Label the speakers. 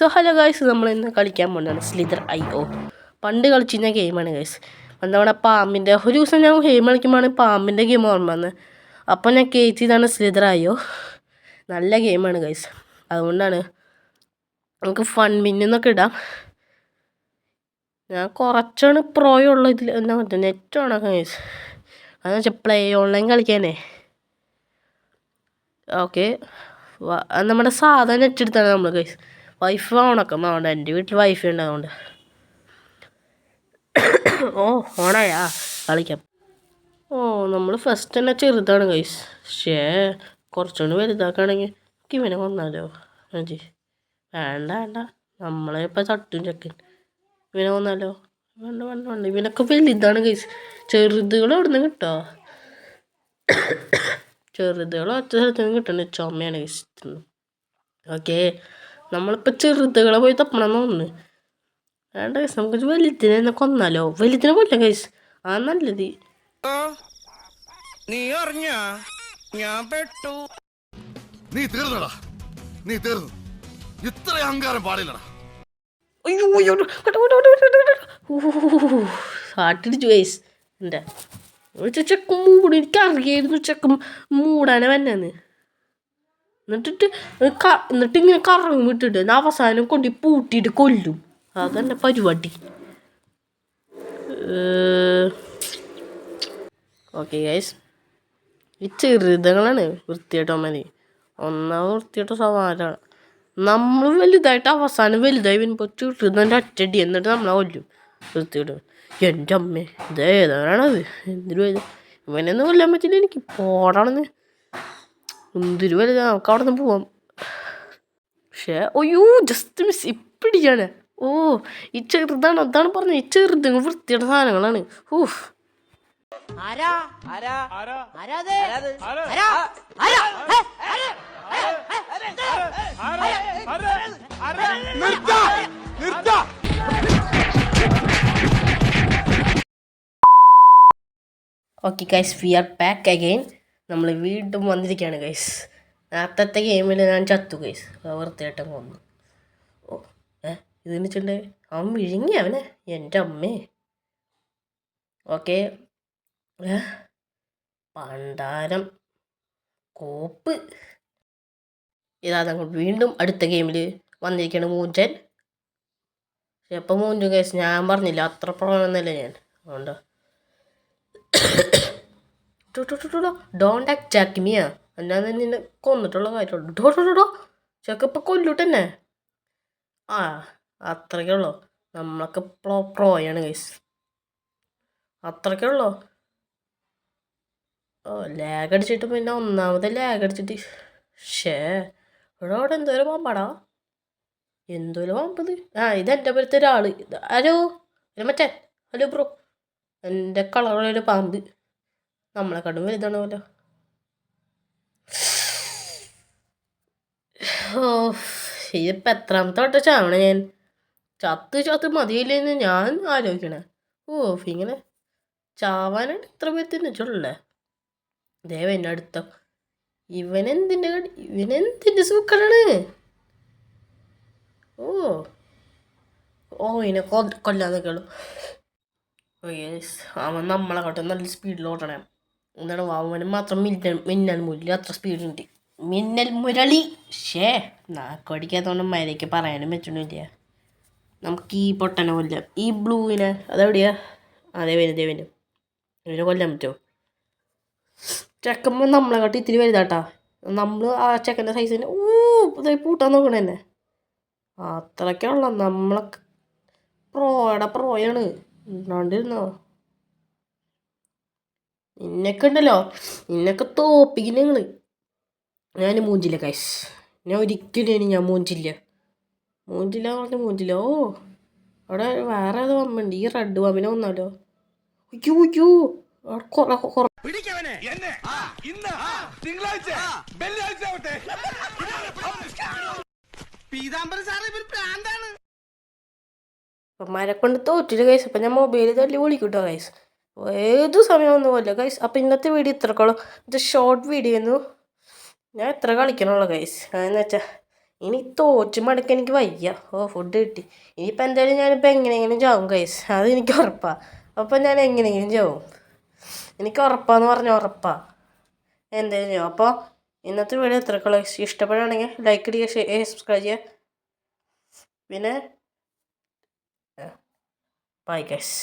Speaker 1: So hello guys, നമ്മളിന്ന് കളിക്കാൻ പോകുന്നതാണ് സ്ലിതർ IO. പണ്ട് കളിച്ചിരുന്ന ഗെയിമാണ് ഗൈസ്. നമ്മുടെ പാമ്പിൻ്റെ ഒരു ദിവസം ഞാൻ ഗെയിം കളിക്കുമ്പോഴാണ് പാമ്പിൻ്റെ ഗെയിം ഓർമ്മ വന്നത്. അപ്പോൾ ഞാൻ കയറ്റിയതാണ് സ്ലിതർ IO. നല്ല ഗെയിമാണ് ഗൈസ്. അതുകൊണ്ടാണ് നമുക്ക് ഫൺ മിന്നൊക്കെ ഇടാം. ഞാൻ കുറച്ചാണ് പ്രോയുള്ള ഇതിൽ എന്താ പറ്റുക, നെറ്റ് ഓണാക്കാം ഗൈസ്. അതെന്ന് വെച്ചാൽ പ്ലേ ഓൺലൈൻ കളിക്കാനേ. ഓക്കെ, നമ്മുടെ സാധാ നെറ്റ് എടുത്താണ് നമ്മൾ ഗൈസ്. വൈഫൈ ഓണാക്കാം. അതുകൊണ്ട് എൻ്റെ വീട്ടിൽ വൈഫൈ ഉണ്ട്. അതുകൊണ്ട് ഓണായാ കളിക്കാം. നമ്മൾ ഫസ്റ്റ് തന്നെ ചെറുതാണ് ഗൈസ്. പക്ഷേ കുറച്ചുകൊണ്ട് വലുതാക്കുകയാണെങ്കിൽ ഇവനെ കൊന്നാലോ? അജി വേണ്ട വേണ്ട, നമ്മളെ ഇപ്പം തട്ടും ചെക്കൻ. ഇവനെ കൊന്നാലോ? വേണ്ട വേണ്ട വേണ്ട, ഇവനൊക്കെ വലുതാണ് ഗൈസ്. ചെറുതുകൾ എവിടെ നിന്ന് കിട്ടോ? ചെറുതുകൾ ഒറ്റ സ്ഥലത്ത് നിന്ന് കിട്ടണ ചുമയാണ് ഗൈസ്. ഓക്കെ, നമ്മളിപ്പോൾ ചെറുതുകളെ പോയി തപ്പണം തോന്നുന്നു. വേണ്ട ഗൈസ്, നമുക്ക് വലുതിനെ തന്നെ കൊന്നാലോ? വലുതിനെ കൊല്ല ഗൈസ്, ആ നല്ലത്.
Speaker 2: നീ അറിഞ്ഞ ഞാൻ പെട്ടു.
Speaker 3: നീ തീർന്നടാ, നീ തീർന്നു. ഇത്ര അഹങ്കാരം പാടില്ലടാ.
Speaker 1: അയ്യോ ഹാട്ടിടിച്ചു ഗൈസ്. എൻ്റെ ചെക്ക് മൂടി, എനിക്കറിയായിരുന്നു ചെക്ക് മൂടാനെ വന്നെന്ന്. എന്നിട്ട് ഇങ്ങനെ കറങ്ങി വിട്ടിട്ട് അവസാനം കൊണ്ട് പൂട്ടിയിട്ട് കൊല്ലും. അതന്നെ പരിപാടി. ഓക്കെ ഗൈസ്, ഈ ചെറുതകളാണ് വൃത്തിയായിട്ടോ മതി. ഒന്നാമത് വൃത്തിയായിട്ടോ സവാലാണ്. നമ്മൾ വലുതായിട്ട് അവസാനം വലുതായി വരുമ്പോൾ ചെറുതൻ്റെ അറ്റടി, എന്നിട്ട് നമ്മളെ കൊല്ലും വൃത്തിയായിട്ട്. എൻ്റെ അമ്മേ, ഇതേതാണത്? എന്തൊരു വലുത്! ഇവനൊന്നും കൊല്ലാൻ പറ്റില്ല എനിക്ക്. പോടാണെന്ന് എന്തൊരു വലുതാ. നമുക്ക് അവിടെ നിന്ന് പോവാം. പക്ഷേ അയ്യോ, ജസ്റ്റ് മിസ് ഇപ്പിടിയാണ്. ഈ ചെറുതാണ്, അതാണ് പറഞ്ഞത്. ഈ ചെറുതുങ്ങൾ വൃത്തിയുടെ സാധനങ്ങളാണ്. Okay guys, we are back again. നമ്മൾ വീണ്ടും വന്നിരിക്കുകയാണ് ഗൈസ്. നേരത്തെ ഗെയിമിൽ ഞാൻ ചത്തു ഗൈസ്, വൃത്തിയായിട്ടും കൊന്നു. ഇതിന് വെച്ചിട്ടുണ്ട് അവൻ വിഴുങ്ങി അവനെ. എൻ്റെ അമ്മേ. ഓക്കെ, പണ്ടാരം കോപ്പ്. ഇതാ ഞങ്ങൾ വീണ്ടും അടുത്ത ഗെയിമിൽ വന്നിരിക്കുകയാണ് മൂഞ്ചൻ. പക്ഷെ എപ്പോൾ മൂഞ്ചു ഗൈസ്, ഞാൻ പറഞ്ഞില്ല അത്ര പ്രൊന്നല്ല ഞാൻ. അതുകൊണ്ട് ഡോണ്ട് അറ്റാക്ക് മീ. അല്ലാതെ നിന്നെ കൊന്നിട്ടുള്ള കാര്യമുള്ളൂ. ചെക്കപ്പം കൊല്ലൂട്ടെന്നെ. അത്രയ്ക്കുള്ളൂ. നമ്മളൊക്കെ പ്രോയാണ് ഗൈസ്, അത്രയ്ക്കുള്ളൂ. ലാഗ് അടിച്ചിട്ട് പിന്നെ ഒന്നാമത് ലാഗ് അടിച്ചിട്ട് ഇവിടെ എന്തോരം പാമ്പാടാ, എന്തോരം പാമ്പത്. ഇതെൻ്റെ പോലത്തെ ഒരാൾ. ഹലോ മറ്റേ, ഹലോ ബ്രോ. എൻ്റെ കളറുള്ളൊരു പാമ്പ് നമ്മളെക്കാട്ടും വലുതാണ് പോലെ. ഇതിപ്പോൾ എത്രാമത്തെ വട്ടം ചാവണേ ഞാൻ? ചത്ത് മതിയില്ലെന്ന് ഞാൻ ആലോചിക്കണേ. ഇങ്ങനെ ചാവാനാണ് ഇത്ര പേര് വെച്ചുള്ളേ. ദേവ എന്നെ അടുത്ത ഇവനെന്തിൻ്റെ സൂക്കറാണ്. ഇതിനെ കൊല്ലാന്നൊക്കെയുള്ളൂ. അവൻ നമ്മളെ കാട്ടും നല്ല സ്പീഡിൽ ഓടണേ. എന്താണ് അവന് മാത്രം മിന്നൽ മുരളി അത്ര സ്പീഡുണ്ട്. മിന്നൽ മുരളി. നാക്കടിക്കാത്തതുകൊണ്ട് മരയ്ക്ക് പറയാനും പറ്റണില്ല. നമുക്ക് ഈ പൊട്ടനെ കൊല്ലാം. ഈ ബ്ലൂവിനെ അതെവിടെയാ? ദേവന് ഇവനെ കൊല്ലാൻ പറ്റുമോ? ചെക്കമ്പോൾ നമ്മളെ കാട്ടി ഇത്തിരി വലുതാട്ടാ. നമ്മൾ ആ ചെക്കൻ്റെ സൈസിന് ഇതായി പൂട്ടാൻ നോക്കണ തന്നെ. അത്രയ്ക്കുള്ള നമ്മളൊക്കെ പ്രോയാണ്. ഇല്ലാണ്ടിരുന്നോ നിന്നൊക്കെ ഉണ്ടല്ലോ, നിന്നൊക്കെ തോപ്പിക്കും നിങ്ങൾ. ഞാൻ മൂഞ്ചില്ല ഗൈസ്, ഞാൻ ഒരിക്കലും ഞാൻ മൂഞ്ചില്ല പറഞ്ഞ മൂഞ്ചില്ല. അവിടെ വേറെ ഏതോ പാമ്പുണ്ട്. ഈ റെഡ് പാമ്പിനെ വന്നാലോ? അയ്യോ മരക്കൊണ്ട് തോറ്റിട്ട് ഗൈസ്. അപ്പം ഞാൻ മൊബൈലിൽ തല്ലി വിളിക്കൂട്ടോ ഗൈസ്. ഏതു സമയം ഒന്നും പോലെ ഗൈസ്. അപ്പം ഇന്നത്തെ വീഡിയോ ഇത്രക്കോളം. ഇത് ഷോർട്ട് വീഡിയോ ആയിരുന്നു. ഞാൻ എത്ര കളിക്കണുള്ളൂ ഗൈസ്. അതെന്ന് വെച്ചാൽ ഇനി തോറ്റ് മടക്കാൻ എനിക്ക് വയ്യ. ഫുഡ് കിട്ടി. ഇനിയിപ്പോൾ എന്തായാലും ഞാനിപ്പോൾ എങ്ങനെയെങ്കിലും ചാവും ഗൈസ്, അത് എനിക്ക് ഉറപ്പാണ്. അപ്പം ഞാൻ എങ്ങനെയെങ്കിലും ചാവും, എനിക്ക് ഉറപ്പാന്ന് പറഞ്ഞാൽ ഉറപ്പാണ്. എന്തായാലും ചാവും. അപ്പോൾ ഇന്നത്തെ വീഡിയോ എത്രക്കുള്ള ഇഷ്ടപ്പെടുകയാണെങ്കിൽ ലൈക്ക് ചെയ്യുക, സബ്സ്ക്രൈബ് ചെയ്യുക. പിന്നെ ബൈ ഗൈസ്.